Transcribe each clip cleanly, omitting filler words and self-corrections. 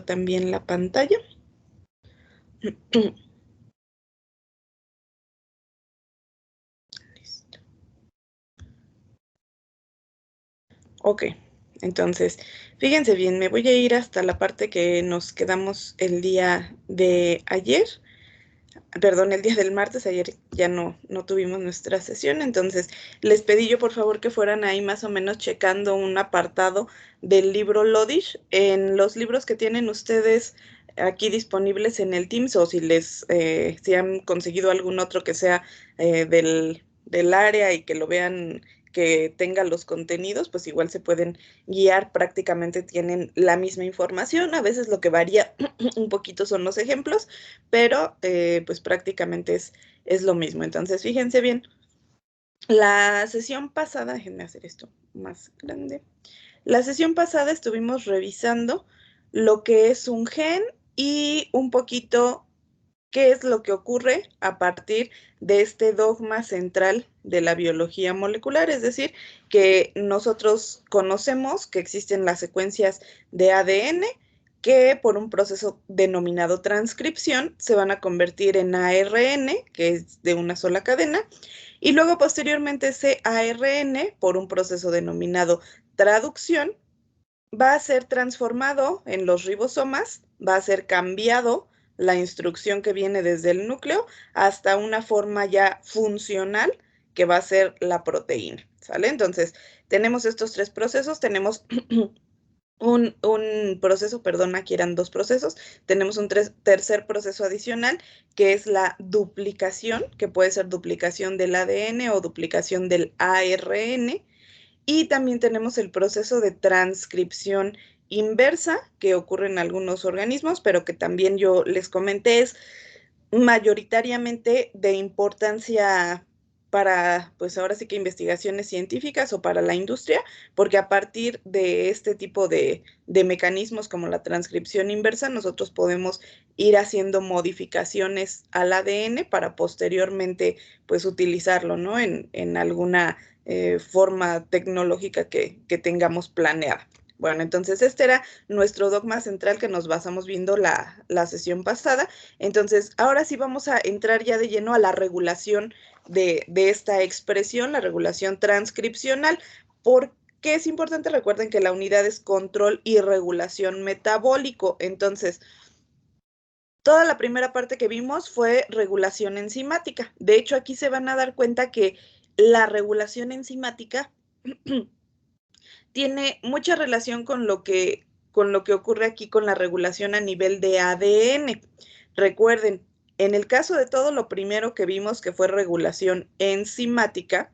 también la pantalla. Listo. Ok, entonces, fíjense bien, me voy a ir hasta la parte que nos quedamos el día de ayer. Perdón, el día del martes, ayer ya no tuvimos nuestra sesión, entonces les pedí yo por favor que fueran ahí más o menos checando un apartado del libro Lodish. En los libros que tienen ustedes aquí disponibles en el Teams, o si han conseguido algún otro que sea del área y que lo vean, que tenga los contenidos, pues igual se pueden guiar, prácticamente tienen la misma información. A veces lo que varía un poquito son los ejemplos, pero pues prácticamente es lo mismo. Entonces, fíjense bien, la sesión pasada, déjenme hacer esto más grande. La sesión pasada estuvimos revisando lo que es un gen y un poquito qué es lo que ocurre a partir de este dogma central de la biología molecular, es decir, que nosotros conocemos que existen las secuencias de ADN que por un proceso denominado transcripción se van a convertir en ARN, que es de una sola cadena, y luego posteriormente ese ARN, por un proceso denominado traducción, va a ser transformado en los ribosomas, va a ser cambiado la instrucción que viene desde el núcleo hasta una forma ya funcional que va a ser la proteína, ¿sale? Entonces, tenemos estos tres procesos, tenemos un proceso, perdón, aquí eran dos procesos, tenemos un tercer proceso adicional que es la duplicación, que puede ser duplicación del ADN o duplicación del ARN, y también tenemos el proceso de transcripción inversa que ocurre en algunos organismos, pero que también yo les comenté es mayoritariamente de importancia para, pues ahora sí que investigaciones científicas o para la industria, porque a partir de este tipo de mecanismos como la transcripción inversa, nosotros podemos ir haciendo modificaciones al ADN para posteriormente, pues utilizarlo, ¿no? En alguna forma tecnológica que tengamos planeada. Bueno, entonces este era nuestro dogma central que nos basamos viendo la sesión pasada. Entonces, ahora sí vamos a entrar ya de lleno a la regulación de esta expresión, la regulación transcripcional. ¿Por qué es importante? Recuerden que la unidad es control y regulación metabólico. Entonces, toda la primera parte que vimos fue regulación enzimática. De hecho, aquí se van a dar cuenta que la regulación enzimática tiene mucha relación con lo que ocurre aquí con la regulación a nivel de ADN. Recuerden, en el caso de todo, lo primero que vimos que fue regulación enzimática,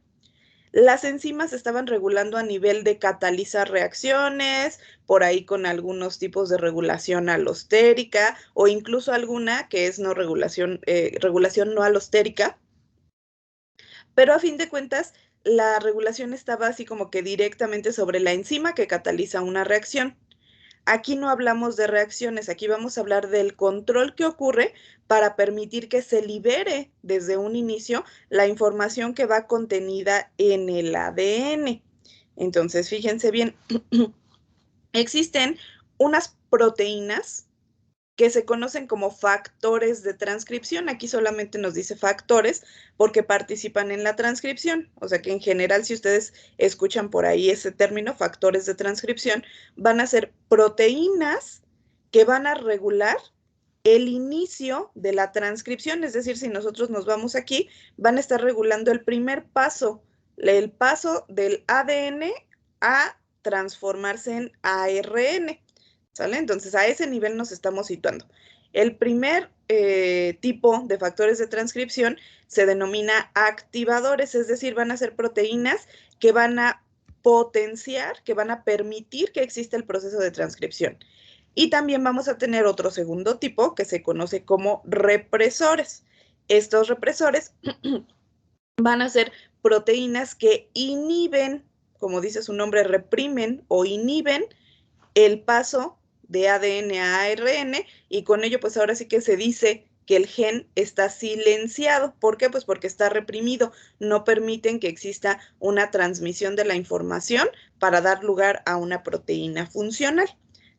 las enzimas estaban regulando a nivel de catalizar reacciones, por ahí con algunos tipos de regulación alostérica o incluso alguna que es no regulación, regulación no alostérica, pero a fin de cuentas la regulación estaba así como que directamente sobre la enzima que cataliza una reacción. Aquí no hablamos de reacciones, aquí vamos a hablar del control que ocurre para permitir que se libere desde un inicio la información que va contenida en el ADN. Entonces, fíjense bien, existen unas proteínas que se conocen como factores de transcripción. Aquí solamente nos dice factores porque participan en la transcripción. O sea que en general, si ustedes escuchan por ahí ese término, factores de transcripción, van a ser proteínas que van a regular el inicio de la transcripción. Es decir, si nosotros nos vamos aquí, van a estar regulando el primer paso, el paso del ADN a transformarse en ARN. ¿Sale? Entonces, a ese nivel nos estamos situando. El primer tipo de factores de transcripción se denomina activadores, es decir, van a ser proteínas que van a potenciar, que van a permitir que exista el proceso de transcripción. Y también vamos a tener otro segundo tipo que se conoce como represores. Estos represores van a ser proteínas que inhiben, como dice su nombre, reprimen o inhiben el paso de ADN a ARN y con ello pues ahora sí que se dice que el gen está silenciado. ¿Por qué? Pues porque está reprimido. No permiten que exista una transmisión de la información para dar lugar a una proteína funcional.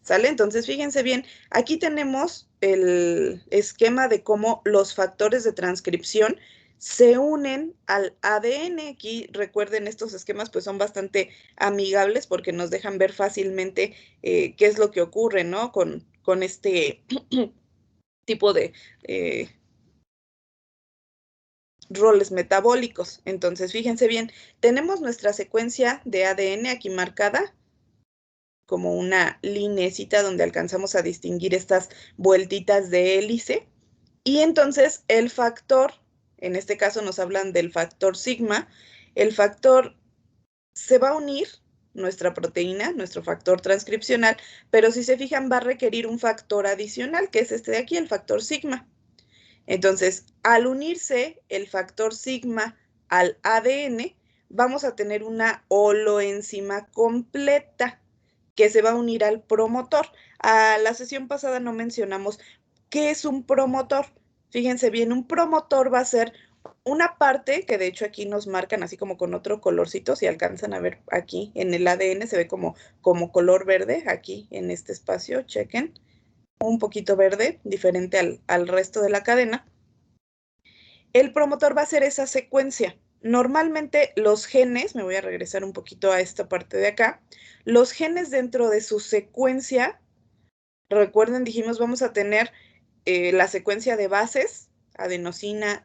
¿Sale? Entonces, fíjense bien, aquí tenemos el esquema de cómo los factores de transcripción se unen al ADN. Aquí recuerden, estos esquemas pues son bastante amigables porque nos dejan ver fácilmente qué es lo que ocurre, ¿no? Con este tipo de roles metabólicos. Entonces, fíjense bien, tenemos nuestra secuencia de ADN aquí marcada como una linecita donde alcanzamos a distinguir estas vueltitas de hélice. Y entonces el factor, en este caso nos hablan del factor sigma, el factor se va a unir, nuestra proteína, nuestro factor transcripcional, pero si se fijan va a requerir un factor adicional, que es este de aquí, el factor sigma. Entonces, al unirse el factor sigma al ADN, vamos a tener una holoenzima completa que se va a unir al promotor. A la sesión pasada no mencionamos qué es un promotor. Fíjense bien, un promotor va a ser una parte que de hecho aquí nos marcan así como con otro colorcito, si alcanzan a ver aquí en el ADN se ve como color verde aquí en este espacio, chequen, un poquito verde, diferente al resto de la cadena. El promotor va a ser esa secuencia. Normalmente los genes, me voy a regresar un poquito a esta parte de acá, los genes dentro de su secuencia, recuerden, dijimos, vamos a tener la secuencia de bases, adenina,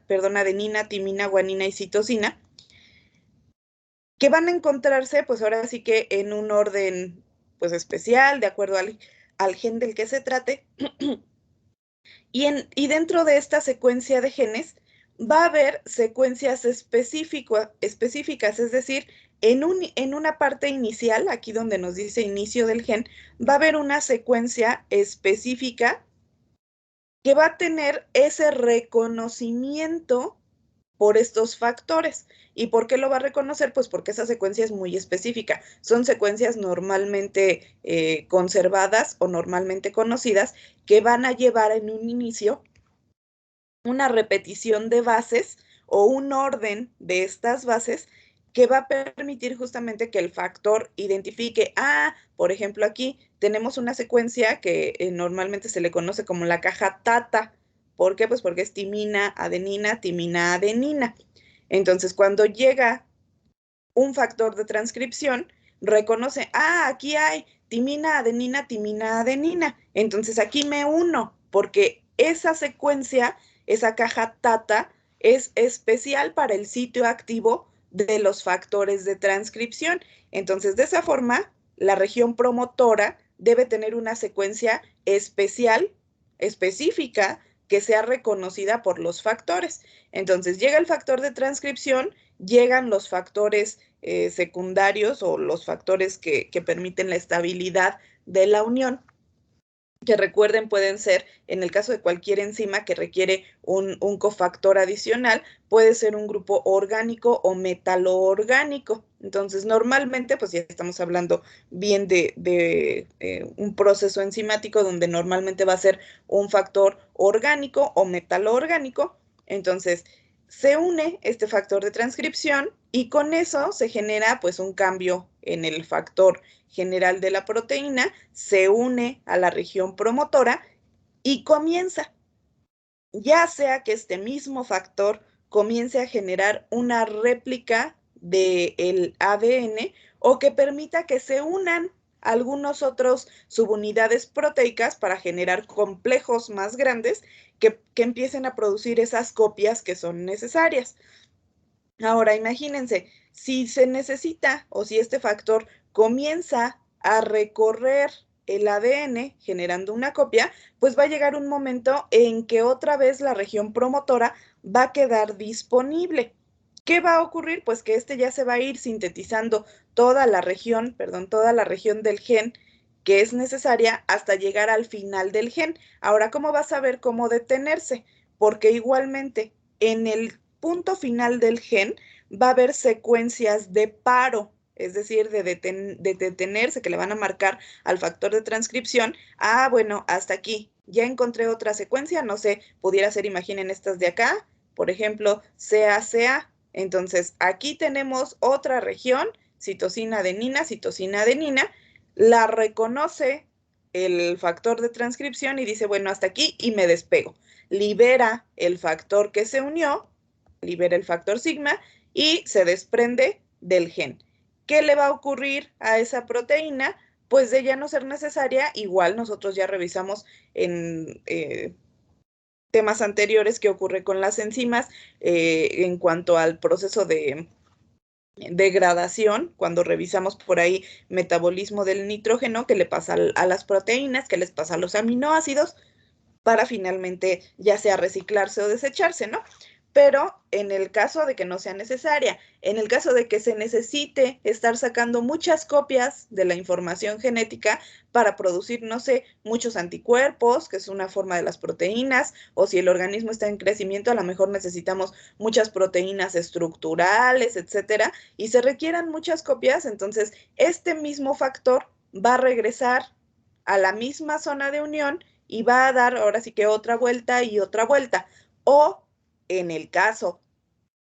timina, guanina y citosina, que van a encontrarse, pues ahora sí que en un orden, pues especial, de acuerdo al gen del que se trate, y dentro de esta secuencia de genes va a haber secuencias específicas, es decir, en una parte inicial, aquí donde nos dice inicio del gen, va a haber una secuencia específica que va a tener ese reconocimiento por estos factores. ¿Y por qué lo va a reconocer? Pues porque esa secuencia es muy específica. Son secuencias normalmente conservadas o normalmente conocidas que van a llevar en un inicio una repetición de bases o un orden de estas bases que va a permitir justamente que el factor identifique, por ejemplo, aquí tenemos una secuencia que normalmente se le conoce como la caja TATA. ¿Por qué? Pues porque es timina, adenina. Entonces, cuando llega un factor de transcripción, reconoce, aquí hay timina, adenina. Entonces, aquí me uno, porque esa secuencia, esa caja TATA, es especial para el sitio activo de los factores de transcripción. Entonces, de esa forma, la región promotora debe tener una secuencia especial, específica, que sea reconocida por los factores. Entonces, llega el factor de transcripción, llegan los factores secundarios o los factores que permiten la estabilidad de la unión, que recuerden pueden ser, en el caso de cualquier enzima que requiere un cofactor adicional, puede ser un grupo orgánico o metaloorgánico. Entonces, normalmente, pues ya estamos hablando bien de un proceso enzimático donde normalmente va a ser un factor orgánico o metaloorgánico. Entonces, se une este factor de transcripción y con eso se genera pues un cambio en el factor general de la proteína, se une a la región promotora y comienza, ya sea que este mismo factor comience a generar una réplica del ADN o que permita que se unan algunos otros subunidades proteicas para generar complejos más grandes que empiecen a producir esas copias que son necesarias. Ahora, imagínense, si se necesita o si este factor comienza a recorrer el ADN generando una copia, pues va a llegar un momento en que otra vez la región promotora va a quedar disponible. ¿Qué va a ocurrir? Pues que este ya se va a ir sintetizando toda la región, toda la región del gen que es necesaria hasta llegar al final del gen. Ahora, ¿cómo vas a saber cómo detenerse? Porque igualmente en el punto final del gen va a haber secuencias de paro, es decir, de detenerse, que le van a marcar al factor de transcripción. Bueno, hasta aquí. Ya encontré otra secuencia, no sé, pudiera ser, imaginen estas de acá, por ejemplo, CACA. Entonces, aquí tenemos otra región, citosina, adenina, la reconoce el factor de transcripción y dice, bueno, hasta aquí y me despego. Libera el factor que se unió, libera el factor sigma y se desprende del gen. ¿Qué le va a ocurrir a esa proteína? Pues de ya no ser necesaria, igual nosotros ya revisamos en temas anteriores qué ocurre con las enzimas en cuanto al proceso de degradación, cuando revisamos por ahí metabolismo del nitrógeno, que le pasa a las proteínas, que les pasa a los aminoácidos, para finalmente ya sea reciclarse o desecharse, ¿no? Pero en el caso de que no sea necesaria, en el caso de que se necesite estar sacando muchas copias de la información genética para producir, no sé, muchos anticuerpos, que es una forma de las proteínas, o si el organismo está en crecimiento, a lo mejor necesitamos muchas proteínas estructurales, etcétera, y se requieran muchas copias, entonces este mismo factor va a regresar a la misma zona de unión y va a dar ahora sí que otra vuelta y otra vuelta. O en el caso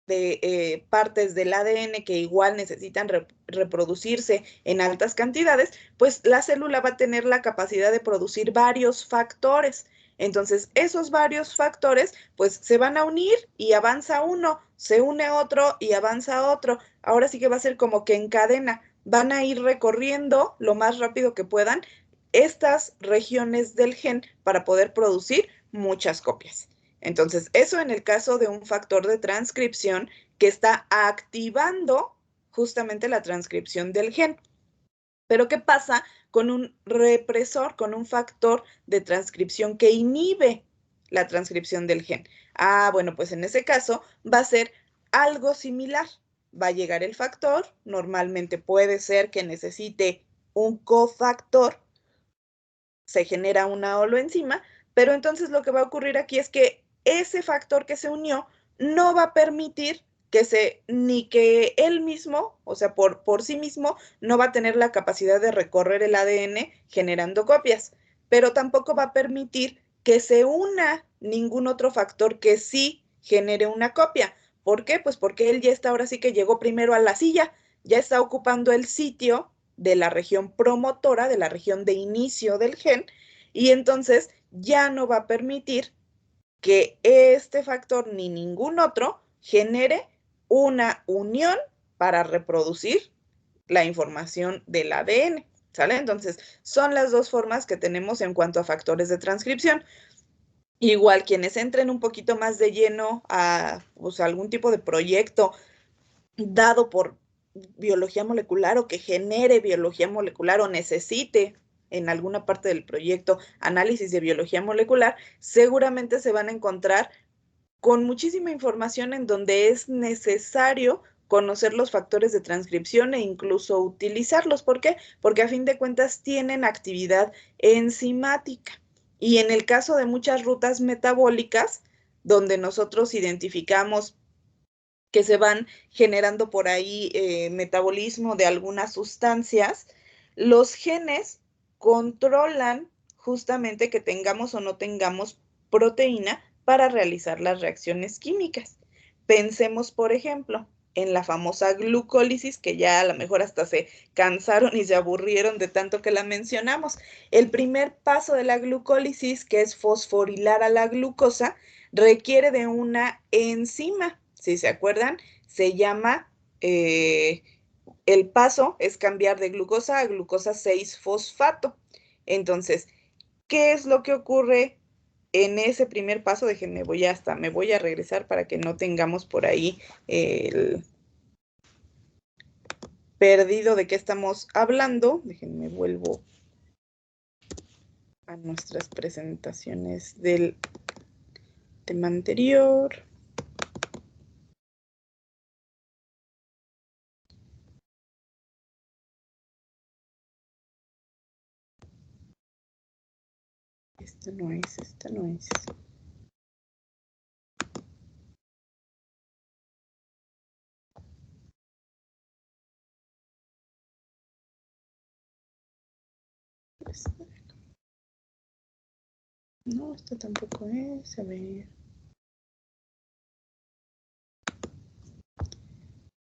de partes del ADN que igual necesitan reproducirse en altas cantidades, pues la célula va a tener la capacidad de producir varios factores. Entonces, esos varios factores, pues se van a unir y avanza uno, se une otro y avanza otro. Ahora sí que va a ser como que en cadena, van a ir recorriendo lo más rápido que puedan estas regiones del gen para poder producir muchas copias. Entonces, eso en el caso de un factor de transcripción que está activando justamente la transcripción del gen. Pero ¿qué pasa con un represor, con un factor de transcripción que inhibe la transcripción del gen? Ah, bueno, pues en ese caso va a ser algo similar. Va a llegar el factor, normalmente puede ser que necesite un cofactor, se genera una holoenzima, pero entonces lo que va a ocurrir aquí es que ese factor que se unió no va a permitir ni que él mismo, o sea, por sí mismo, no va a tener la capacidad de recorrer el ADN generando copias, pero tampoco va a permitir que se una ningún otro factor que sí genere una copia. ¿Por qué? Pues porque él ya está, ahora sí que llegó primero a la silla, ya está ocupando el sitio de la región promotora, de la región de inicio del gen, y entonces ya no va a permitir que este factor ni ningún otro genere una unión para reproducir la información del ADN, ¿sale? Entonces, son las dos formas que tenemos en cuanto a factores de transcripción. Igual quienes entren un poquito más de lleno a pues, algún tipo de proyecto dado por biología molecular o que genere biología molecular o necesite en alguna parte del proyecto análisis de biología molecular, seguramente se van a encontrar con muchísima información en donde es necesario conocer los factores de transcripción e incluso utilizarlos. ¿Por qué? Porque a fin de cuentas tienen actividad enzimática. Y en el caso de muchas rutas metabólicas, donde nosotros identificamos que se van generando por ahí metabolismo de algunas sustancias, los genes controlan justamente que tengamos o no tengamos proteína para realizar las reacciones químicas. Pensemos, por ejemplo, en la famosa glucólisis, que ya a lo mejor hasta se cansaron y se aburrieron de tanto que la mencionamos. El primer paso de la glucólisis, que es fosforilar a la glucosa, requiere de una enzima. Si se acuerdan, se llama, el paso es cambiar de glucosa a glucosa 6-fosfato. Entonces, ¿qué es lo que ocurre en ese primer paso? Déjenme, me voy a regresar para que no tengamos por ahí el perdido de qué estamos hablando. Déjenme, vuelvo a nuestras presentaciones del tema anterior. Esta no es, esta no es. No, esta tampoco es. A ver.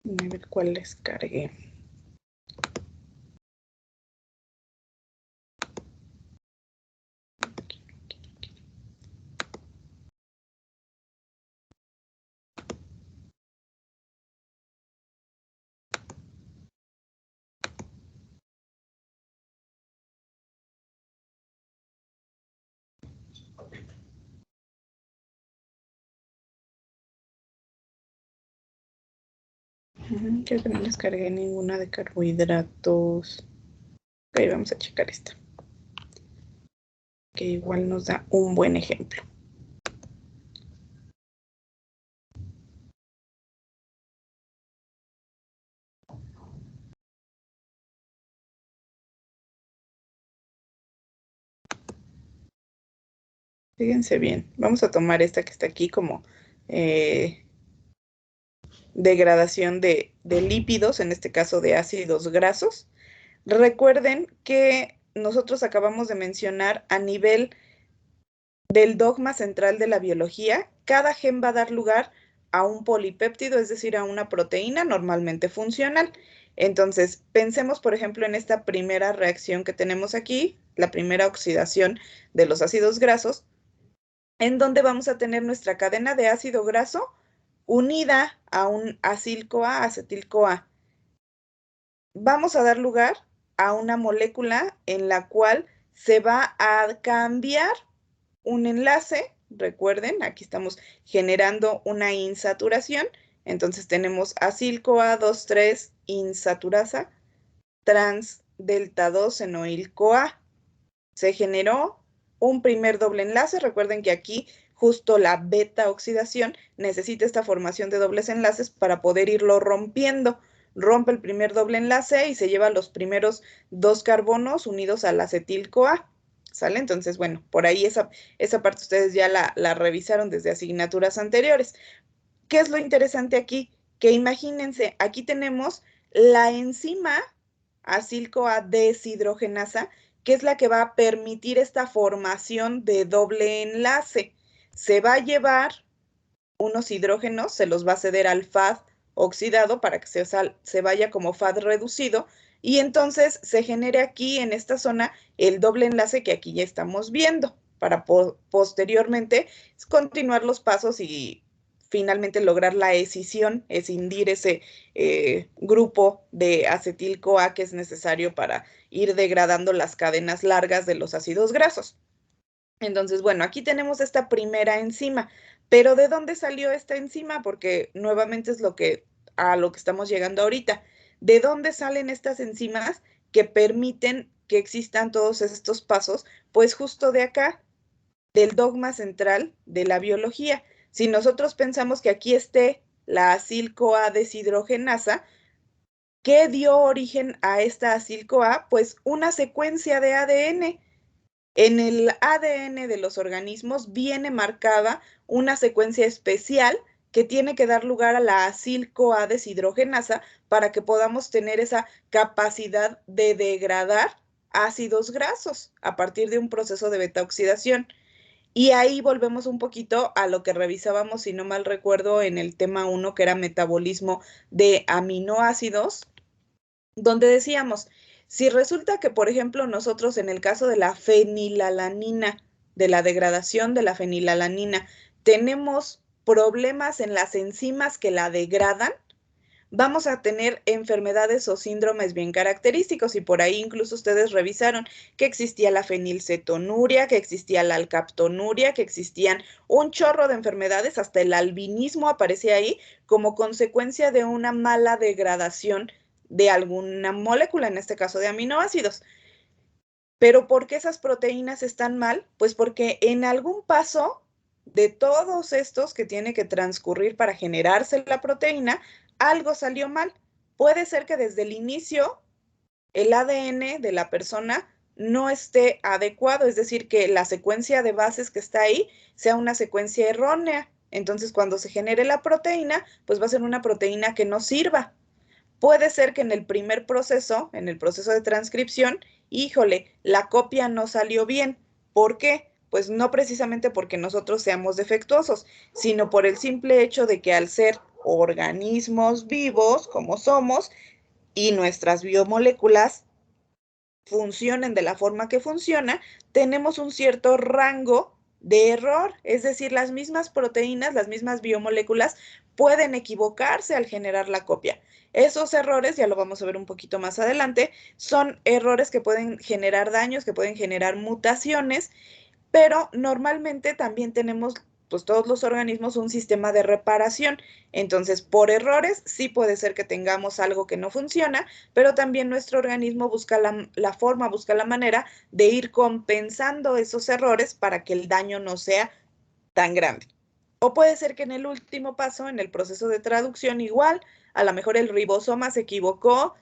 A ver cuál les cargué. Creo que no les cargué ninguna de carbohidratos. Ok, vamos a checar esta, que igual nos da un buen ejemplo. Fíjense bien, vamos a tomar esta que está aquí como degradación de lípidos, en este caso de ácidos grasos. Recuerden que nosotros acabamos de mencionar a nivel del dogma central de la biología, cada gen va a dar lugar a un polipéptido, es decir, a una proteína normalmente funcional. Entonces, pensemos, por ejemplo, en esta primera reacción que tenemos aquí, la primera oxidación de los ácidos grasos, en donde vamos a tener nuestra cadena de ácido graso unida a un acil-CoA, acetil-CoA. Vamos a dar lugar a una molécula en la cual se va a cambiar un enlace. Recuerden, aquí estamos generando una insaturación. Entonces tenemos acil-CoA 2,3 insaturasa trans delta 2 enoil-CoA. Se generó un primer doble enlace. Recuerden que aquí justo la beta oxidación necesita esta formación de dobles enlaces para poder irlo rompiendo. Rompe el primer doble enlace y se lleva los primeros 2 carbonos unidos al acetil-CoA. ¿Sale? Entonces, bueno, por ahí esa parte ustedes ya la revisaron desde asignaturas anteriores. ¿Qué es lo interesante aquí? Que imagínense, aquí tenemos la enzima acil-CoA deshidrogenasa, que es la que va a permitir esta formación de doble enlace. Se va a llevar unos hidrógenos, se los va a ceder al FAD oxidado para que se vaya como FAD reducido, y entonces se genere aquí en esta zona el doble enlace que aquí ya estamos viendo, para posteriormente continuar los pasos y finalmente lograr la escisión, escindir ese grupo de acetil-CoA que es necesario para ir degradando las cadenas largas de los ácidos grasos. Entonces, bueno, aquí tenemos esta primera enzima, pero ¿de dónde salió esta enzima? Porque nuevamente es a lo que estamos llegando ahorita. ¿De dónde salen estas enzimas que permiten que existan todos estos pasos? Pues justo de acá, del dogma central de la biología. Si nosotros pensamos que aquí esté la acil-CoA deshidrogenasa, ¿qué dio origen a esta acil-CoA? Pues una secuencia de ADN. En el ADN de los organismos viene marcada una secuencia especial que tiene que dar lugar a la acil-CoA deshidrogenasa para que podamos tener esa capacidad de degradar ácidos grasos a partir de un proceso de beta-oxidación. Y ahí volvemos un poquito a lo que revisábamos, si no mal recuerdo, en el tema 1, que era metabolismo de aminoácidos, donde decíamos, si resulta que, por ejemplo, nosotros en el caso de la fenilalanina, de la degradación de la fenilalanina, tenemos problemas en las enzimas que la degradan, vamos a tener enfermedades o síndromes bien característicos, y por ahí incluso ustedes revisaron que existía la fenilcetonuria, que existía la alcaptonuria, que existían un chorro de enfermedades, hasta el albinismo aparecía ahí como consecuencia de una mala degradación de alguna molécula, en este caso de aminoácidos. ¿Pero por qué esas proteínas están mal? Pues porque en algún paso de todos estos que tiene que transcurrir para generarse la proteína, algo salió mal. Puede ser que desde el inicio el ADN de la persona no esté adecuado, es decir, que la secuencia de bases que está ahí sea una secuencia errónea. Entonces, cuando se genere la proteína, pues va a ser una proteína que no sirva. Puede ser que en el primer proceso, en el proceso de transcripción, híjole, la copia no salió bien. ¿Por qué? Pues no precisamente porque nosotros seamos defectuosos, sino por el simple hecho de que al ser organismos vivos como somos y nuestras biomoléculas funcionen de la forma que funciona, tenemos un cierto rango de error, es decir, las mismas proteínas, las mismas biomoléculas pueden equivocarse al generar la copia. Esos errores, ya lo vamos a ver un poquito más adelante, son errores que pueden generar daños, que pueden generar mutaciones, pero normalmente también tenemos pues todos los organismos, un sistema de reparación. Entonces, por errores, sí puede ser que tengamos algo que no funciona, pero también nuestro organismo busca la forma, busca la manera de ir compensando esos errores para que el daño no sea tan grande. O puede ser que en el último paso, en el proceso de traducción, igual, a lo mejor el ribosoma se equivocó,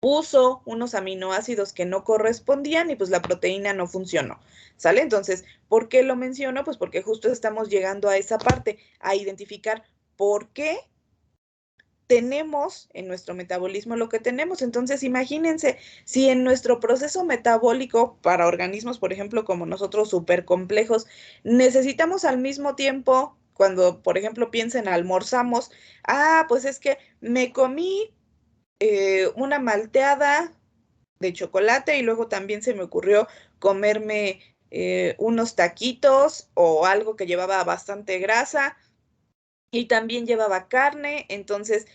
puso unos aminoácidos que no correspondían y pues la proteína no funcionó, ¿sale? Entonces, ¿por qué lo menciono? Pues porque justo estamos llegando a esa parte, a identificar por qué tenemos en nuestro metabolismo lo que tenemos. Entonces, imagínense, si en nuestro proceso metabólico para organismos, por ejemplo, como nosotros, súper complejos, necesitamos al mismo tiempo, cuando, por ejemplo, piensen, almorzamos, pues es que me comí una malteada de chocolate y luego también se me ocurrió comerme unos taquitos o algo que llevaba bastante grasa y también llevaba carne. Entonces,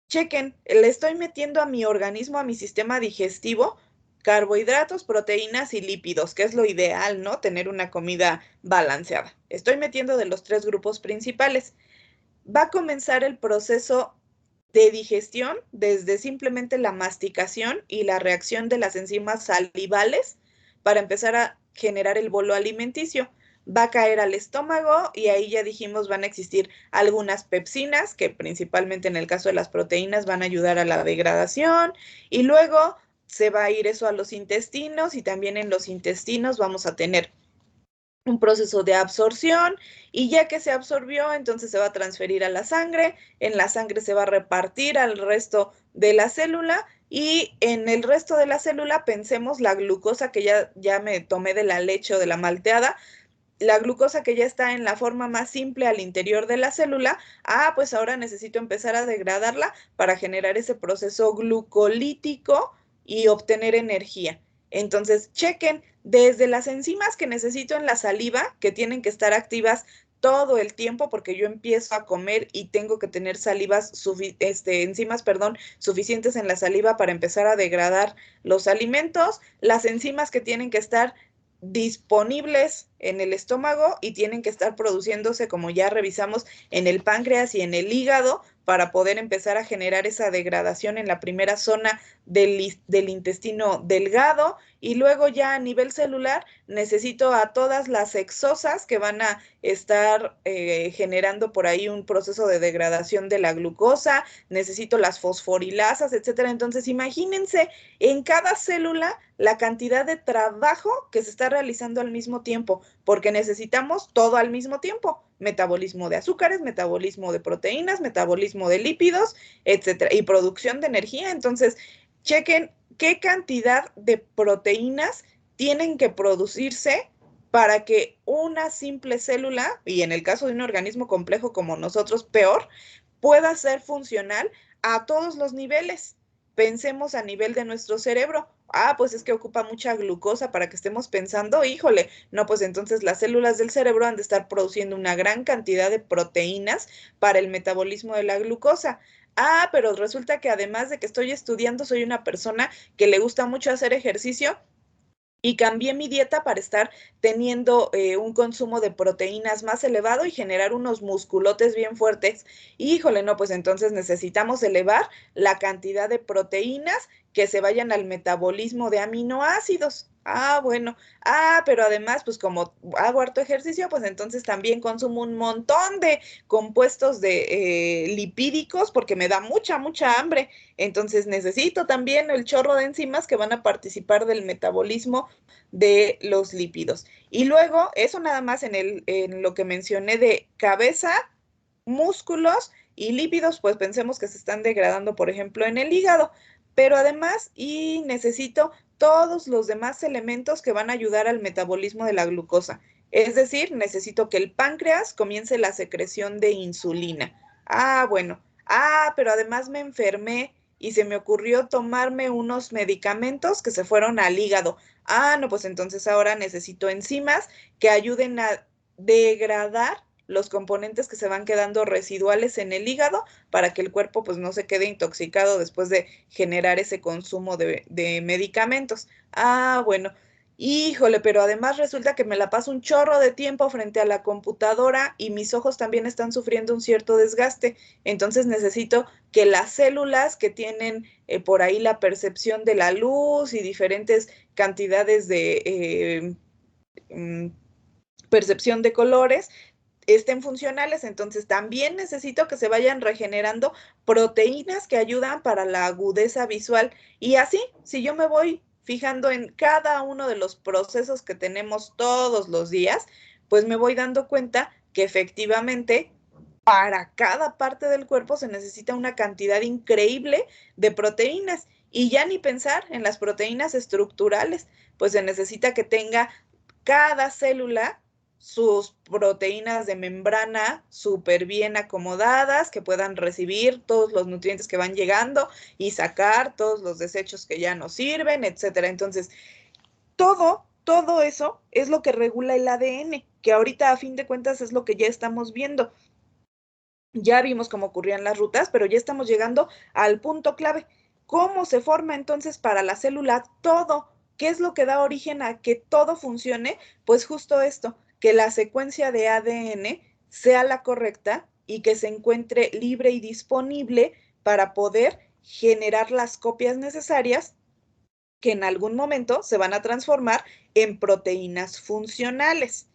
chequen, le estoy metiendo a mi organismo, a mi sistema digestivo, carbohidratos, proteínas y lípidos, que es lo ideal, ¿no? Tener una comida balanceada. Estoy metiendo de los tres grupos principales. Va a comenzar el proceso de digestión desde simplemente la masticación y la reacción de las enzimas salivales para empezar a generar el bolo alimenticio. Va a caer al estómago y ahí ya dijimos van a existir algunas pepsinas que principalmente en el caso de las proteínas van a ayudar a la degradación y luego se va a ir eso a los intestinos y también en los intestinos vamos a tener un proceso de absorción y ya que se absorbió, entonces se va a transferir a la sangre, en la sangre se va a repartir al resto de la célula y en el resto de la célula pensemos la glucosa que ya me tomé de la leche o de la malteada, la glucosa que ya está en la forma más simple al interior de la célula, pues ahora necesito empezar a degradarla para generar ese proceso glucolítico y obtener energía. Entonces, chequen desde las enzimas que necesito en la saliva, que tienen que estar activas todo el tiempo porque yo empiezo a comer y tengo que tener enzimas, perdón, suficientes en la saliva para empezar a degradar los alimentos, las enzimas que tienen que estar disponibles en el estómago y tienen que estar produciéndose, como ya revisamos, en el páncreas y en el hígado para poder empezar a generar esa degradación en la primera zona del intestino delgado y luego ya a nivel celular necesito a todas las exosas que van a estar generando por ahí un proceso de degradación de la glucosa, necesito las fosforilasas, etcétera. Entonces, imagínense en cada célula la cantidad de trabajo que se está realizando al mismo tiempo, porque necesitamos todo al mismo tiempo. Metabolismo de azúcares, metabolismo de proteínas, metabolismo de lípidos, etcétera, y producción de energía. Entonces, chequen qué cantidad de proteínas tienen que producirse para que una simple célula, y en el caso de un organismo complejo como nosotros, peor, pueda ser funcional a todos los niveles. Pensemos a nivel de nuestro cerebro. Pues es que ocupa mucha glucosa para que estemos pensando, híjole, no, pues entonces las células del cerebro han de estar produciendo una gran cantidad de proteínas para el metabolismo de la glucosa. Pero resulta que además de que estoy estudiando, soy una persona que le gusta mucho hacer ejercicio y cambié mi dieta para estar teniendo un consumo de proteínas más elevado y generar unos musculotes bien fuertes. Híjole, no, pues entonces necesitamos elevar la cantidad de proteínas que se vayan al metabolismo de aminoácidos. Bueno. Pero además, pues como hago harto ejercicio, pues entonces también consumo un montón de compuestos de lipídicos porque me da mucha hambre. Entonces necesito también el chorro de enzimas que van a participar del metabolismo de los lípidos. Y luego, eso nada más en lo que mencioné de cabeza, músculos y lípidos, pues pensemos que se están degradando, por ejemplo, en el hígado. Pero además, y necesito todos los demás elementos que van a ayudar al metabolismo de la glucosa. Es decir, necesito que el páncreas comience la secreción de insulina. Bueno. Pero además me enfermé y se me ocurrió tomarme unos medicamentos que se fueron al hígado. No, pues entonces ahora necesito enzimas que ayuden a degradar los componentes que se van quedando residuales en el hígado para que el cuerpo pues no se quede intoxicado después de generar ese consumo de medicamentos. Bueno. Híjole, pero además resulta que me la paso un chorro de tiempo frente a la computadora y mis ojos también están sufriendo un cierto desgaste. Entonces necesito que las células que tienen por ahí la percepción de la luz y diferentes cantidades de mm, percepción de colores estén funcionales. Entonces también necesito que se vayan regenerando proteínas que ayudan para la agudeza visual. Y así, si yo me voy fijando en cada uno de los procesos que tenemos todos los días, pues me voy dando cuenta que efectivamente para cada parte del cuerpo se necesita una cantidad increíble de proteínas. Y ya ni pensar en las proteínas estructurales, pues se necesita que tenga cada célula sus proteínas de membrana súper bien acomodadas, que puedan recibir todos los nutrientes que van llegando y sacar todos los desechos que ya no sirven, etcétera. Entonces, todo eso es lo que regula el ADN, que ahorita a fin de cuentas es lo que ya estamos viendo. Ya vimos cómo ocurrían las rutas, pero ya estamos llegando al punto clave. ¿Cómo se forma entonces para la célula todo? ¿Qué es lo que da origen a que todo funcione? Pues justo esto, que la secuencia de ADN sea la correcta y que se encuentre libre y disponible para poder generar las copias necesarias que en algún momento se van a transformar en proteínas funcionales.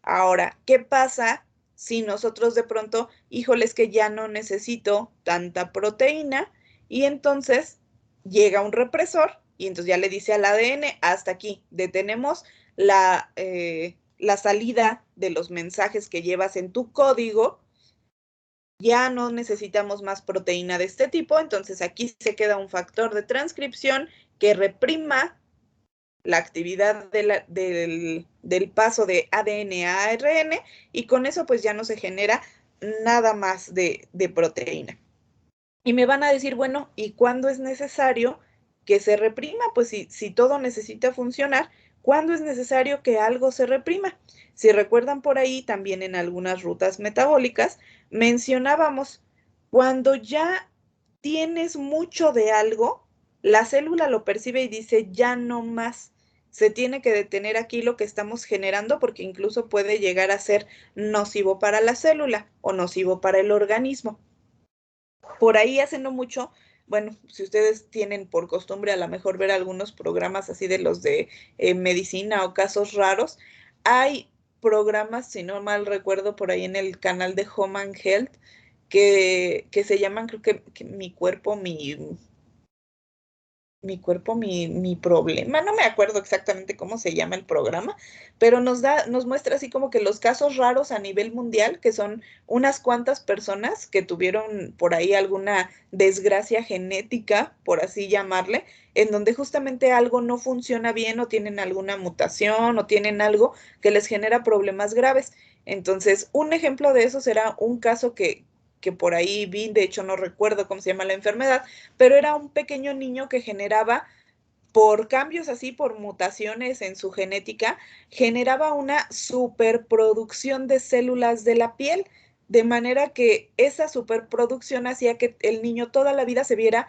Ahora, ¿qué pasa si nosotros de pronto, híjoles, que ya no necesito tanta proteína y entonces llega un represor y entonces ya le dice al ADN, hasta aquí, detenemos la salida de los mensajes que llevas en tu código, ya no necesitamos más proteína de este tipo, entonces aquí se queda un factor de transcripción que reprima la actividad del paso de ADN a ARN y con eso pues ya no se genera nada más de proteína. Y me van a decir, bueno, ¿y cuándo es necesario que se reprima? Pues si todo necesita funcionar, ¿cuándo es necesario que algo se reprima? Si recuerdan por ahí, también en algunas rutas metabólicas, mencionábamos, cuando ya tienes mucho de algo, la célula lo percibe y dice, ya no más. Se tiene que detener aquí lo que estamos generando porque incluso puede llegar a ser nocivo para la célula o nocivo para el organismo. Por ahí hace no mucho, bueno, si ustedes tienen por costumbre a lo mejor ver algunos programas así de los de medicina o casos raros, hay programas, si no mal recuerdo, por ahí en el canal de Home and Health que se llaman, creo que Mi cuerpo, mi problema, no me acuerdo exactamente cómo se llama el programa, pero nos muestra así como que los casos raros a nivel mundial, que son unas cuantas personas que tuvieron por ahí alguna desgracia genética, por así llamarle, en donde justamente algo no funciona bien o tienen alguna mutación o tienen algo que les genera problemas graves. Entonces, un ejemplo de eso será un caso que por ahí vi, de hecho no recuerdo cómo se llama la enfermedad, pero era un pequeño niño que generaba, por cambios así, por mutaciones en su genética, generaba una superproducción de células de la piel, de manera que esa superproducción hacía que el niño toda la vida se viera,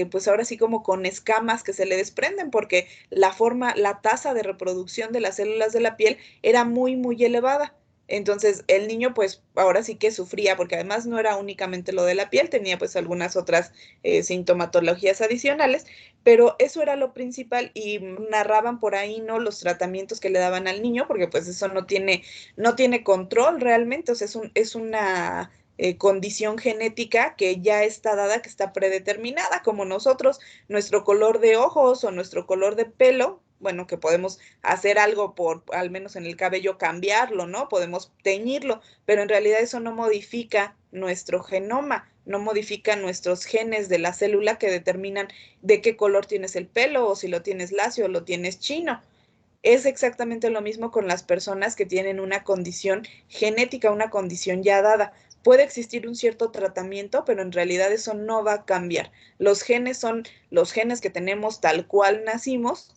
pues ahora sí como con escamas que se le desprenden, porque la tasa de reproducción de las células de la piel era muy, muy elevada. Entonces el niño pues ahora sí que sufría, porque además no era únicamente lo de la piel, tenía pues algunas otras sintomatologías adicionales, pero eso era lo principal y narraban por ahí, ¿no? Los tratamientos que le daban al niño, porque pues eso no tiene control realmente, o sea, es una condición genética que ya está dada, que está predeterminada, como nosotros, nuestro color de ojos o nuestro color de pelo. Bueno, que podemos hacer algo por, al menos en el cabello, cambiarlo, ¿no? Podemos teñirlo, pero en realidad eso no modifica nuestro genoma, no modifica nuestros genes de la célula que determinan de qué color tienes el pelo o si lo tienes lacio o lo tienes chino. Es exactamente lo mismo con las personas que tienen una condición genética, una condición ya dada. Puede existir un cierto tratamiento, pero en realidad eso no va a cambiar. Los genes son los genes que tenemos tal cual nacimos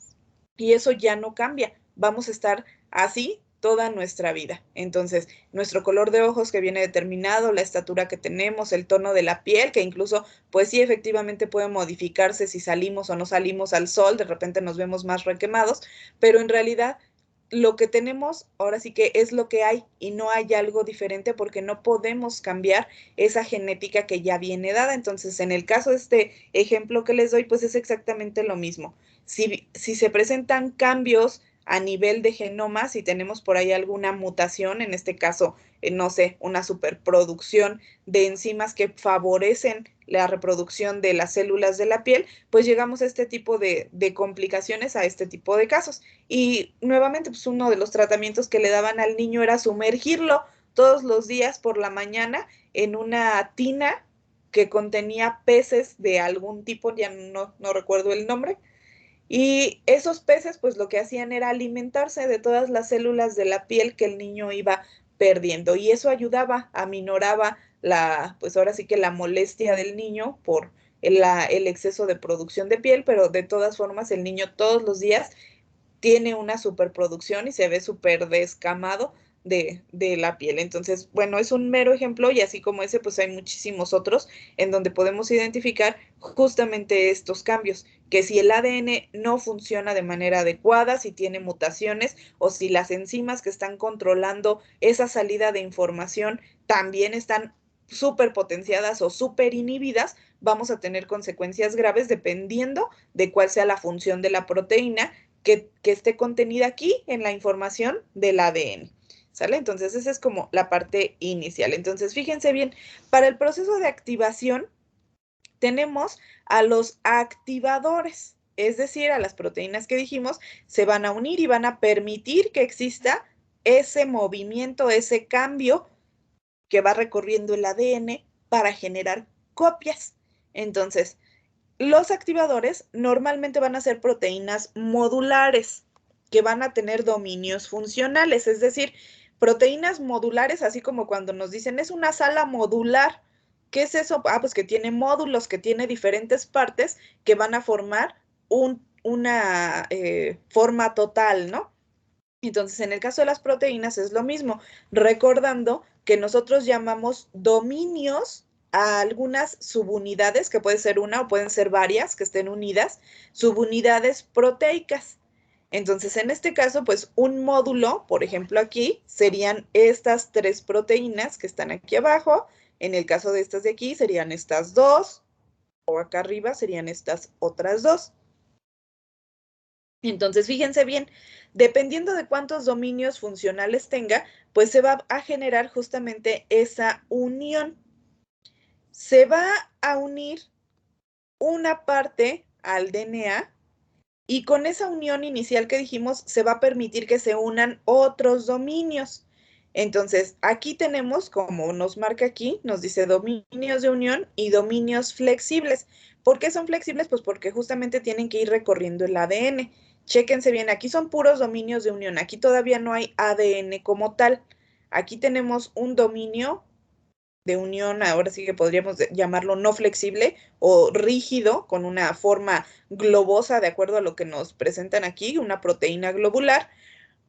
y eso ya no cambia. Vamos a estar así toda nuestra vida. Entonces, nuestro color de ojos que viene determinado, la estatura que tenemos, el tono de la piel, que incluso, pues sí, efectivamente puede modificarse si salimos o no salimos al sol, de repente nos vemos más requemados, pero en realidad lo que tenemos ahora sí que es lo que hay y no hay algo diferente porque no podemos cambiar esa genética que ya viene dada. Entonces, en el caso de este ejemplo que les doy, pues es exactamente lo mismo. Si se presentan cambios a nivel de genoma, si tenemos por ahí alguna mutación, en este caso, no sé, una superproducción de enzimas que favorecen la reproducción de las células de la piel, pues llegamos a este tipo de complicaciones, a este tipo de casos. Y nuevamente, pues uno de los tratamientos que le daban al niño era sumergirlo todos los días por la mañana en una tina que contenía peces de algún tipo, ya no recuerdo el nombre, y esos peces, pues lo que hacían era alimentarse de todas las células de la piel que el niño iba perdiendo. Y eso ayudaba, aminoraba pues ahora sí que la molestia del niño por el exceso de producción de piel, pero de todas formas el niño todos los días tiene una superproducción y se ve súper descamado de la piel. Entonces, bueno, es un mero ejemplo y así como ese, pues hay muchísimos otros en donde podemos identificar justamente estos cambios, que si el ADN no funciona de manera adecuada, si tiene mutaciones o si las enzimas que están controlando esa salida de información también están súper potenciadas o súper inhibidas, vamos a tener consecuencias graves dependiendo de cuál sea la función de la proteína que esté contenida aquí en la información del ADN. ¿Sale? Entonces, esa es como la parte inicial. Entonces, fíjense bien, para el proceso de activación tenemos a los activadores, es decir, a las proteínas que dijimos, se van a unir y van a permitir que exista ese movimiento, ese cambio que va recorriendo el ADN para generar copias. Entonces, los activadores normalmente van a ser proteínas modulares que van a tener dominios funcionales, es decir, proteínas modulares, así como cuando nos dicen es una sala modular. ¿Qué es eso? Ah, pues que tiene módulos, que tiene diferentes partes que van a formar una forma total, ¿no? Entonces, en el caso de las proteínas es lo mismo, recordando que nosotros llamamos dominios a algunas subunidades, que puede ser una o pueden ser varias que estén unidas, subunidades proteicas. Entonces, en este caso, pues un módulo, por ejemplo, aquí serían estas tres proteínas que están aquí abajo. En el caso de estas de aquí serían estas dos, o acá arriba serían estas otras dos. Entonces, fíjense bien, dependiendo de cuántos dominios funcionales tenga, pues se va a generar justamente esa unión. Se va a unir una parte al DNA y con esa unión inicial que dijimos, se va a permitir que se unan otros dominios. Entonces, aquí tenemos, como nos marca aquí, nos dice dominios de unión y dominios flexibles. ¿Por qué son flexibles? Pues porque justamente tienen que ir recorriendo el ADN. Chéquense bien, aquí son puros dominios de unión. Aquí todavía no hay ADN como tal. Aquí tenemos un dominio de unión, ahora sí que podríamos llamarlo no flexible o rígido, con una forma globosa, de acuerdo a lo que nos presentan aquí, una proteína globular,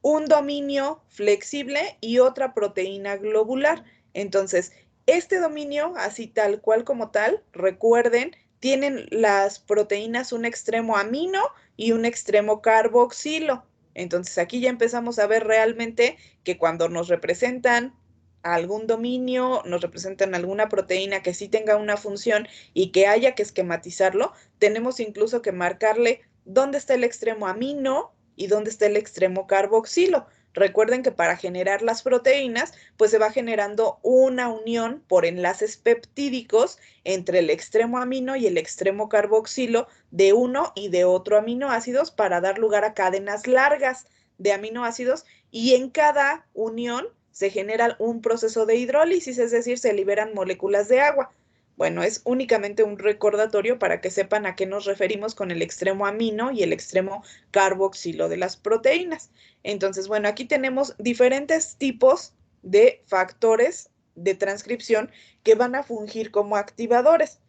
un dominio flexible y otra proteína globular. Entonces, este dominio, así tal cual como tal, recuerden, tienen las proteínas un extremo amino y un extremo carboxilo. Entonces, aquí ya empezamos a ver realmente que cuando nos representan algún dominio, nos representan alguna proteína que sí tenga una función y que haya que esquematizarlo, tenemos incluso que marcarle dónde está el extremo amino y dónde está el extremo carboxilo. Recuerden que para generar las proteínas, pues se va generando una unión por enlaces peptídicos entre el extremo amino y el extremo carboxilo de uno y de otro aminoácidos para dar lugar a cadenas largas de aminoácidos y en cada unión se genera un proceso de hidrólisis, es decir, se liberan moléculas de agua. Bueno, es únicamente un recordatorio para que sepan a qué nos referimos con el extremo amino y el extremo carboxilo de las proteínas. Entonces, bueno, aquí tenemos diferentes tipos de factores de transcripción que van a fungir como activadores.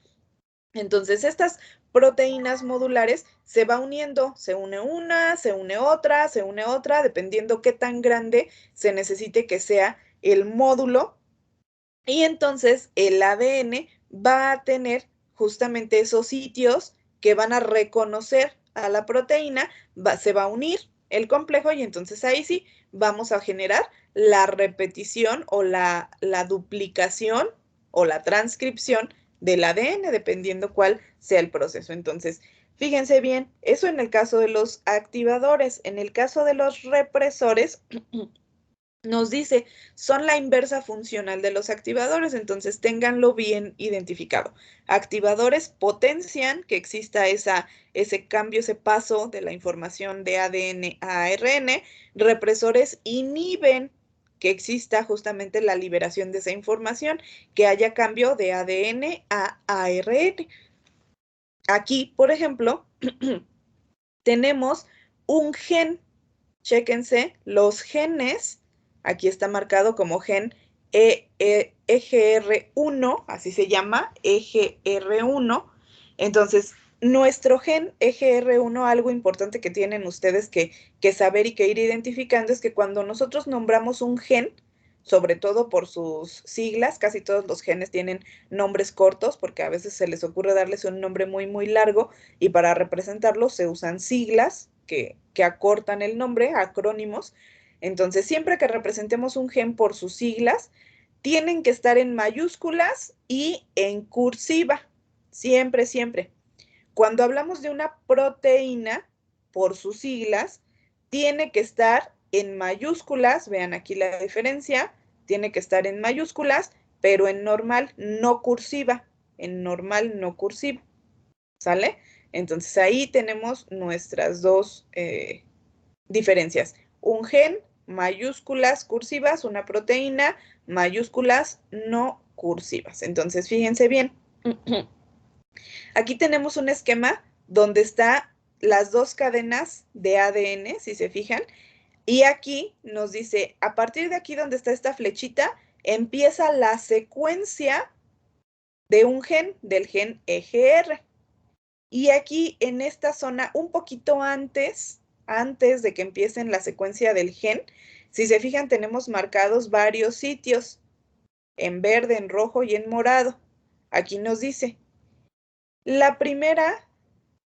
Entonces, estas proteínas modulares, se va uniendo, se une una, se une otra, dependiendo qué tan grande se necesite que sea el módulo. Y entonces el ADN va a tener justamente esos sitios que van a reconocer a la proteína, se va a unir el complejo y entonces ahí sí vamos a generar la repetición o la duplicación o la transcripción del ADN, dependiendo cuál sea el proceso. Entonces, fíjense bien, eso en el caso de los activadores. En el caso de los represores, nos dice, son la inversa funcional de los activadores, entonces ténganlo bien identificado. Activadores potencian que exista ese cambio, ese paso de la información de ADN a ARN. Represores inhiben que exista justamente la liberación de esa información, que haya cambio de ADN a ARN. Aquí, por ejemplo, tenemos un gen. Chéquense, los genes, aquí está marcado como gen EGR1, así se llama, EGR1. Entonces, nuestro gen EGR1, algo importante que tienen ustedes que saber y que ir identificando es que cuando nosotros nombramos un gen, sobre todo por sus siglas, casi todos los genes tienen nombres cortos porque a veces se les ocurre darles un nombre muy, muy largo y para representarlos se usan siglas que acortan el nombre, acrónimos. Entonces, siempre que representemos un gen por sus siglas, tienen que estar en mayúsculas y en cursiva. Siempre, siempre. Cuando hablamos de una proteína, por sus siglas, tiene que estar en mayúsculas. Vean aquí la diferencia. Tiene que estar en mayúsculas, pero en normal, no cursiva. En normal, no cursiva. ¿Sale? Entonces ahí tenemos nuestras dos diferencias. Un gen, mayúsculas cursivas, una proteína, mayúsculas no cursivas. Entonces fíjense bien. Aquí tenemos un esquema donde están las dos cadenas de ADN, si se fijan, y aquí nos dice, a partir de aquí donde está esta flechita, empieza la secuencia de un gen, del gen EGR. Y aquí en esta zona, un poquito antes de que empiecen la secuencia del gen, si se fijan, tenemos marcados varios sitios, en verde, en rojo y en morado. Aquí nos dice, la primera,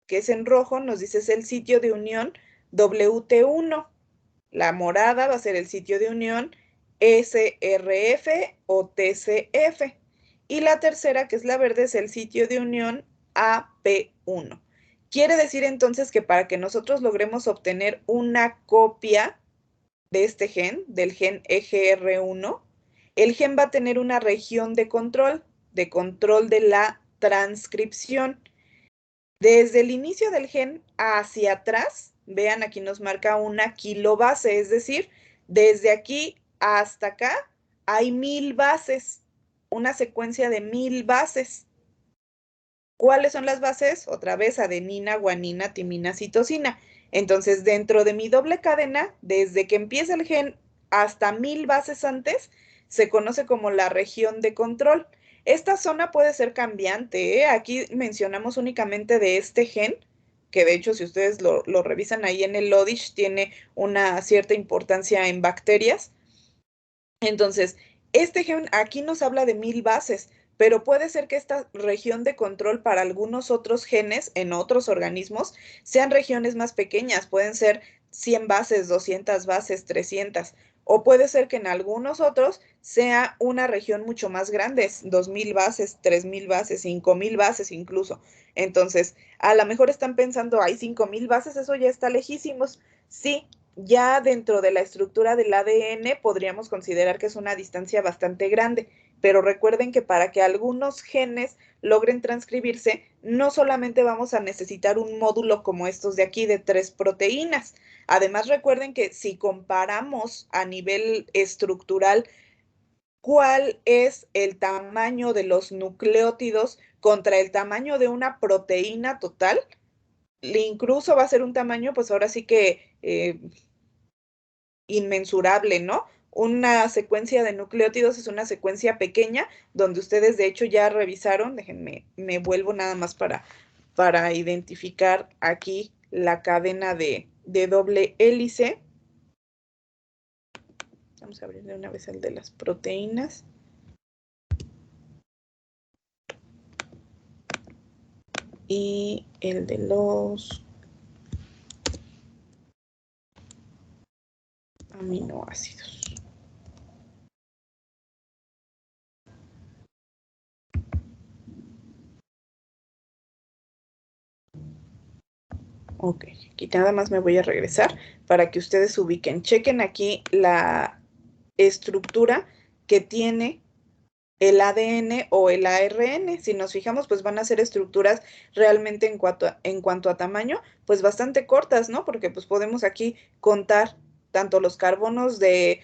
que es en rojo, nos dice es el sitio de unión WT1. La morada va a ser el sitio de unión SRF o TCF. Y la tercera, que es la verde, es el sitio de unión AP1. Quiere decir entonces que para que nosotros logremos obtener una copia de este gen, del gen EGR1, el gen va a tener una región de control de la transcripción. Desde el inicio del gen hacia atrás, vean aquí nos marca una kilobase, es decir, desde aquí hasta acá hay 1000 bases, una secuencia de 1000 bases. ¿Cuáles son las bases? Otra vez adenina, guanina, timina, citosina. Entonces, dentro de mi doble cadena, desde que empieza el gen hasta 1000 bases antes, se conoce como la región de control. Esta zona puede ser cambiante, ¿eh? Aquí mencionamos únicamente de este gen, que de hecho si ustedes lo revisan ahí en el LODISH, tiene una cierta importancia en bacterias. Entonces, este gen aquí nos habla de 1000 bases, pero puede ser que esta región de control para algunos otros genes en otros organismos sean regiones más pequeñas, pueden ser 100 bases, 200 bases, 300, o puede ser que en algunos otros sea una región mucho más grande, 2000 bases, 3000 bases, 5000 bases incluso. Entonces, a lo mejor están pensando, hay 5000 bases, eso ya está lejísimos. Sí, ya dentro de la estructura del ADN podríamos considerar que es una distancia bastante grande, pero recuerden que para que algunos genes logren transcribirse, no solamente vamos a necesitar un módulo como estos de aquí de 3 proteínas. Además, recuerden que si comparamos a nivel estructural cuál es el tamaño de los nucleótidos contra el tamaño de una proteína total, incluso va a ser un tamaño, pues ahora sí que inmensurable, ¿no? Una secuencia de nucleótidos es una secuencia pequeña donde ustedes de hecho ya revisaron, déjenme, me vuelvo nada más para identificar aquí la cadena de doble hélice. Vamos a abrir de una vez el de las proteínas. Y el de los aminoácidos. Ok, aquí nada más me voy a regresar para que ustedes ubiquen. Chequen aquí la estructura que tiene el ADN o el ARN. Si nos fijamos, pues van a ser estructuras realmente en cuanto a tamaño, pues bastante cortas, ¿no? Porque pues podemos aquí contar tanto los carbonos de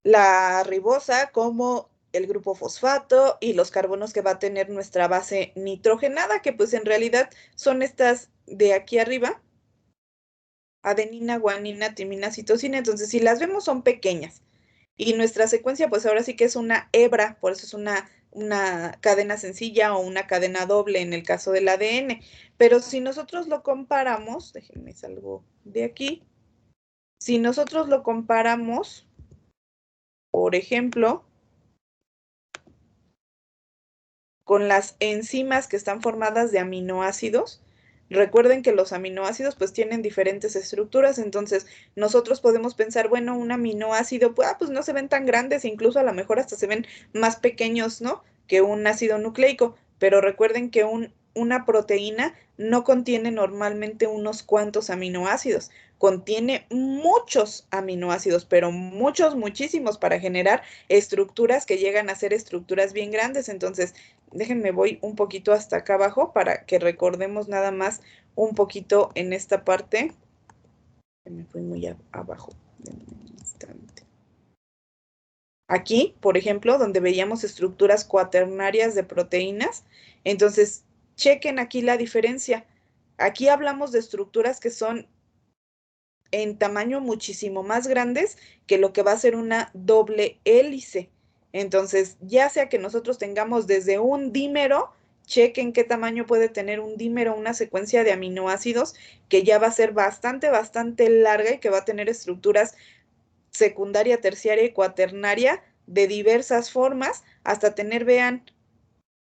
la ribosa como el grupo fosfato y los carbonos que va a tener nuestra base nitrogenada, que pues en realidad son estas de aquí arriba, adenina, guanina, timina, citosina. Entonces, si las vemos son pequeñas. Y nuestra secuencia, pues ahora sí que es una hebra, por eso es una cadena sencilla o una cadena doble en el caso del ADN. Pero si nosotros lo comparamos, déjenme salgo de aquí, si nosotros lo comparamos, por ejemplo, con las enzimas que están formadas de aminoácidos. Recuerden que los aminoácidos pues tienen diferentes estructuras, entonces nosotros podemos pensar, bueno, un aminoácido, pues no se ven tan grandes, incluso a lo mejor hasta se ven más pequeños, ¿no? Que un ácido nucleico, pero recuerden que una proteína no contiene normalmente unos cuantos aminoácidos, contiene muchos aminoácidos, pero muchos, muchísimos para generar estructuras que llegan a ser estructuras bien grandes. Entonces, déjenme voy un poquito hasta acá abajo para que recordemos nada más un poquito en esta parte. Me fui muy abajo. Un instante. Aquí, por ejemplo, donde veíamos estructuras cuaternarias de proteínas, entonces chequen aquí la diferencia. Aquí hablamos de estructuras que son en tamaño muchísimo más grandes que lo que va a ser una doble hélice. Entonces, ya sea que nosotros tengamos desde un dímero, chequen qué tamaño puede tener un dímero, una secuencia de aminoácidos que ya va a ser bastante, bastante larga y que va a tener estructuras secundaria, terciaria y cuaternaria de diversas formas, hasta tener, vean,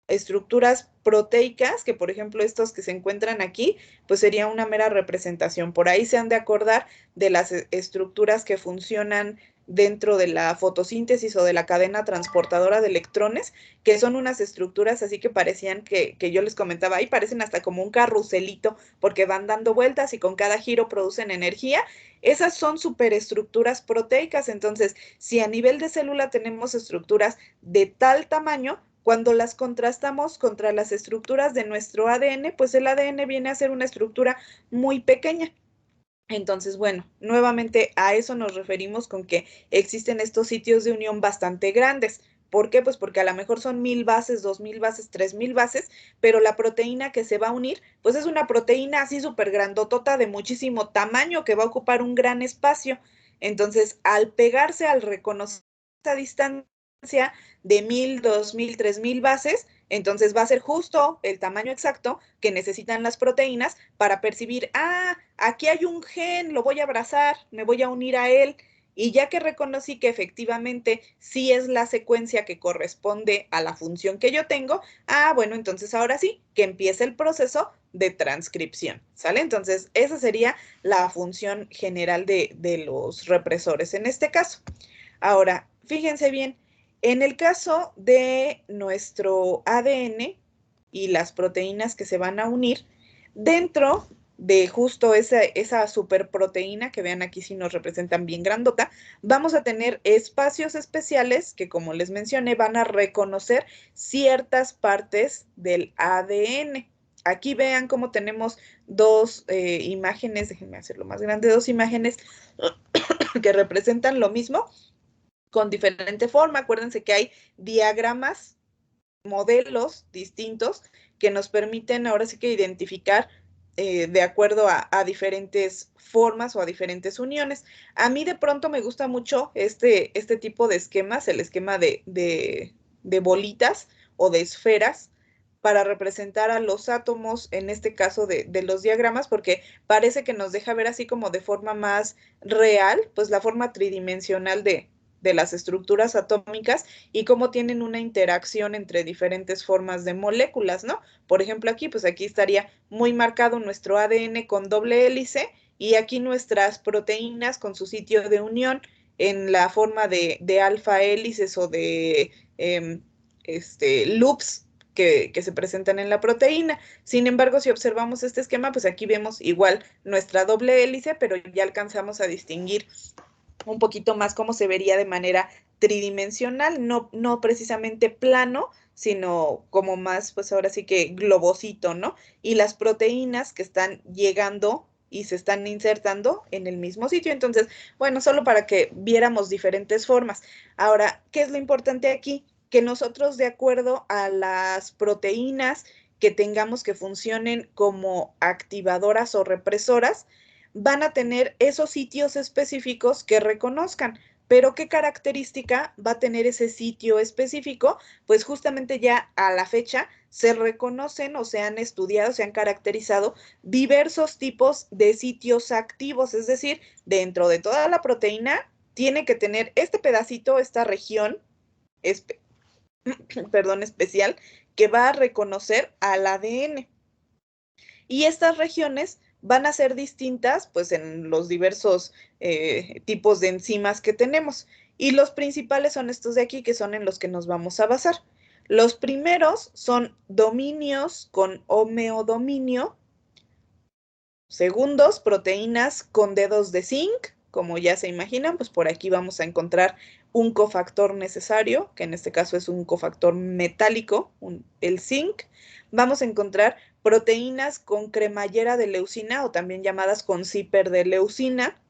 estructuras proteicas, que por ejemplo estos que se encuentran aquí, pues sería una mera representación. Por ahí se han de acordar de las estructuras que funcionan dentro de la fotosíntesis o de la cadena transportadora de electrones, que son unas estructuras así que parecían que yo les comentaba, ahí parecen hasta como un carruselito, porque van dando vueltas y con cada giro producen energía. Esas son superestructuras proteicas. Entonces, si a nivel de célula tenemos estructuras de tal tamaño, cuando las contrastamos contra las estructuras de nuestro ADN, pues el ADN viene a ser una estructura muy pequeña. Entonces, bueno, nuevamente a eso nos referimos con que existen estos sitios de unión bastante grandes. ¿Por qué? Pues porque a lo mejor son 1000 bases, 2000 bases, 3000 bases, pero la proteína que se va a unir, pues es una proteína así súper grandotota de muchísimo tamaño que va a ocupar un gran espacio. Entonces, al pegarse, al reconocer esa distancia de 1000, 2000, 3000 bases, entonces va a ser justo el tamaño exacto que necesitan las proteínas para percibir, aquí hay un gen, lo voy a abrazar, me voy a unir a él. Y ya que reconocí que efectivamente sí es la secuencia que corresponde a la función que yo tengo, bueno, entonces ahora sí, que empiece el proceso de transcripción, ¿sale? Entonces, esa sería la función general de los represores en este caso. Ahora, fíjense bien, en el caso de nuestro ADN y las proteínas que se van a unir, dentro de justo esa superproteína que vean aquí si nos representan bien grandota, vamos a tener espacios especiales que, como les mencioné, van a reconocer ciertas partes del ADN. Aquí vean cómo tenemos dos imágenes, déjenme hacerlo más grande, dos imágenes que representan lo mismo, con diferente forma. Acuérdense que hay diagramas, modelos distintos que nos permiten ahora sí que identificar de acuerdo a diferentes formas o a diferentes uniones. A mí de pronto me gusta mucho este tipo de esquemas, el esquema de bolitas o de esferas, para representar a los átomos, en este caso de los diagramas, porque parece que nos deja ver así como de forma más real, pues la forma tridimensional de las estructuras atómicas y cómo tienen una interacción entre diferentes formas de moléculas, ¿no? Por ejemplo, aquí, pues aquí estaría muy marcado nuestro ADN con doble hélice y aquí nuestras proteínas con su sitio de unión en la forma de alfa hélices o de loops que se presentan en la proteína. Sin embargo, si observamos este esquema, pues aquí vemos igual nuestra doble hélice, pero ya alcanzamos a distinguir un poquito más cómo se vería de manera tridimensional, no precisamente plano, sino como más, pues ahora sí que globosito, ¿no? Y las proteínas que están llegando y se están insertando en el mismo sitio. Entonces, bueno, solo para que viéramos diferentes formas. Ahora, ¿qué es lo importante aquí? Que nosotros, de acuerdo a las proteínas que tengamos que funcionen como activadoras o represoras, van a tener esos sitios específicos que reconozcan. Pero ¿qué característica va a tener ese sitio específico? Pues justamente ya a la fecha se reconocen o se han estudiado, se han caracterizado diversos tipos de sitios activos, es decir, dentro de toda la proteína tiene que tener este pedacito, esta región, perdón, especial, que va a reconocer al ADN. Y estas regiones van a ser distintas, pues, en los diversos tipos de enzimas que tenemos. Y los principales son estos de aquí, que son en los que nos vamos a basar. Los primeros son dominios con homeodominio. Segundos, proteínas con dedos de zinc. Como ya se imaginan, pues por aquí vamos a encontrar un cofactor necesario, que en este caso es un cofactor metálico, el zinc. Vamos a encontrar proteínas con cremallera de leucina o también llamadas con zíper de leucina,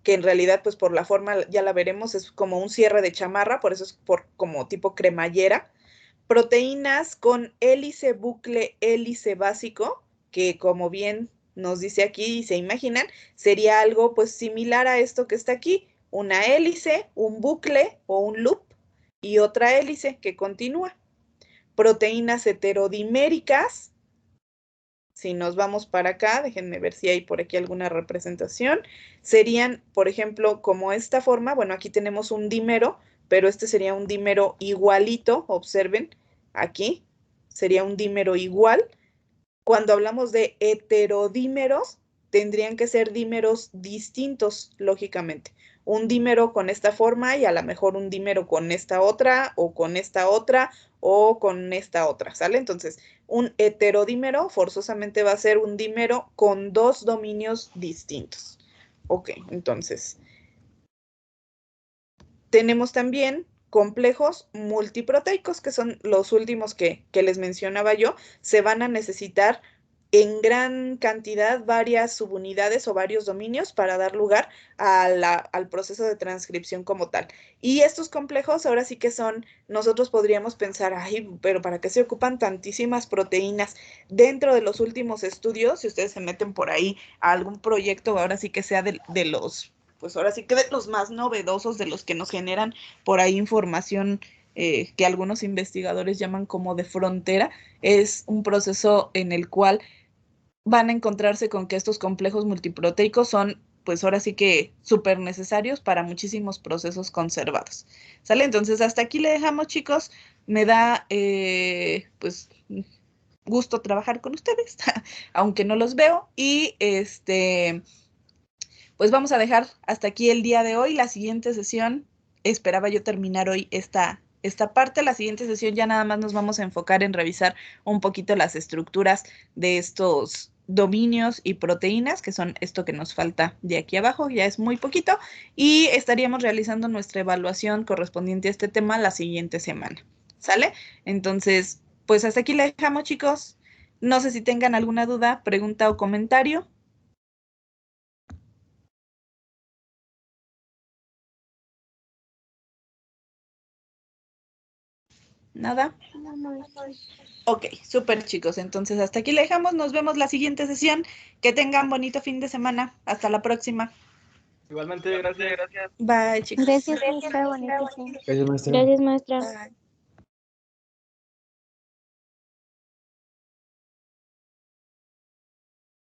que en realidad, pues por la forma, ya la veremos, es como un cierre de chamarra, por eso es como tipo cremallera. Proteínas con hélice, bucle, hélice básico, que como bien nos dice aquí y se imaginan, sería algo pues similar a esto que está aquí, una hélice, un bucle o un loop y otra hélice que continúa. Proteínas heterodiméricas, si nos vamos para acá, déjenme ver si hay por aquí alguna representación, serían, por ejemplo, como esta forma, bueno, aquí tenemos un dímero, pero este sería un dímero igualito, observen, aquí sería un dímero igual. Cuando hablamos de heterodímeros, tendrían que ser dímeros distintos, lógicamente. Un dímero con esta forma y a lo mejor un dímero con esta otra o con esta otra o con esta otra, ¿sale? Entonces, un heterodímero forzosamente va a ser un dímero con dos dominios distintos. Ok, entonces, tenemos también complejos multiproteicos, que son los últimos que les mencionaba yo. Se van a necesitar en gran cantidad varias subunidades o varios dominios para dar lugar al proceso de transcripción como tal. Y estos complejos ahora sí que son, nosotros podríamos pensar, ay, pero ¿para qué se ocupan tantísimas proteínas? Dentro de los últimos estudios, si ustedes se meten por ahí a algún proyecto, ahora sí que sea de los pues ahora sí que de los más novedosos, de los que nos generan por ahí información que algunos investigadores llaman como de frontera, es un proceso en el cual van a encontrarse con que estos complejos multiproteicos son, pues ahora sí que súper necesarios para muchísimos procesos conservados. ¿Sale? Entonces, hasta aquí le dejamos, chicos. Me da, pues, gusto trabajar con ustedes, aunque no los veo. Y pues vamos a dejar hasta aquí el día de hoy. La siguiente sesión, esperaba yo terminar hoy esta parte. La siguiente sesión ya nada más nos vamos a enfocar en revisar un poquito las estructuras de estos dominios y proteínas, que son esto que nos falta de aquí abajo, ya es muy poquito, y estaríamos realizando nuestra evaluación correspondiente a este tema la siguiente semana. ¿Sale? Entonces, pues hasta aquí le dejamos, chicos. No sé si tengan alguna duda, pregunta o comentario. ¿Nada? Ok, súper chicos. Entonces hasta aquí le dejamos. Nos vemos la siguiente sesión. Que tengan bonito fin de semana. Hasta la próxima. Igualmente, gracias. Bye, chicos. Gracias, maestra. Bonito fin. Gracias, maestra. Gracias, maestra. Bye.